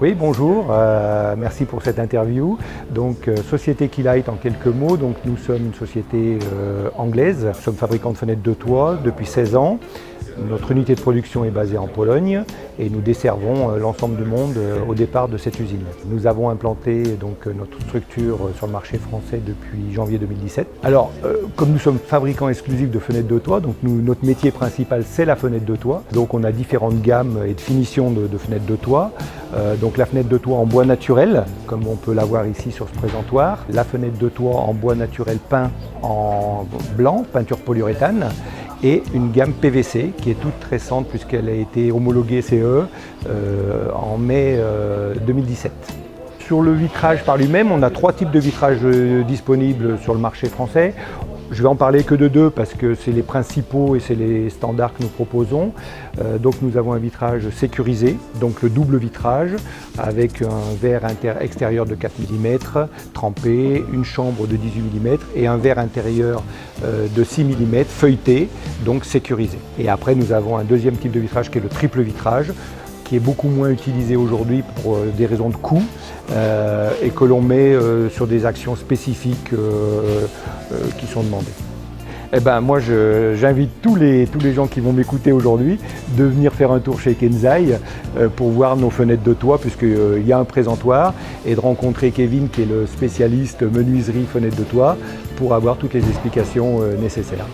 Oui, bonjour, merci pour cette interview. Donc, Société Keylight en quelques mots. Donc, nous sommes une société anglaise. Nous sommes fabricants de fenêtres de toit depuis 16 ans. Notre unité de production est basée en Pologne et nous desservons l'ensemble du monde au départ de cette usine. Nous avons implanté donc notre structure sur le marché français depuis janvier 2017. Alors, comme nous sommes fabricants exclusifs de fenêtres de toit, donc notre métier principal c'est la fenêtre de toit. Donc on a différentes gammes et de finitions de fenêtres de toit. Donc la fenêtre de toit en bois naturel, comme on peut la voir ici sur ce présentoir. La fenêtre de toit en bois naturel peint en blanc, peinture polyuréthane. Et une gamme PVC qui est toute récente puisqu'elle a été homologuée CE en mai 2017. Sur le vitrage par lui-même, on a 3 types de vitrages disponibles sur le marché français. Je vais en parler que de 2 parce que c'est les principaux et c'est les standards que nous proposons. Donc nous avons un vitrage sécurisé, donc le double vitrage avec un verre extérieur de 4 mm trempé, une chambre de 18 mm et un verre intérieur de 6 mm feuilleté, donc sécurisé. Et après nous avons un deuxième type de vitrage qui est le triple vitrage, qui est beaucoup moins utilisé aujourd'hui pour des raisons de coût et que l'on met sur des actions spécifiques qui sont demandées. Eh ben, moi j'invite tous les gens qui vont m'écouter aujourd'hui de venir faire un tour chez Kenzai pour voir nos fenêtres de toit puisqu'il y a un présentoir et de rencontrer Kevin qui est le spécialiste menuiserie fenêtres de toit pour avoir toutes les explications nécessaires.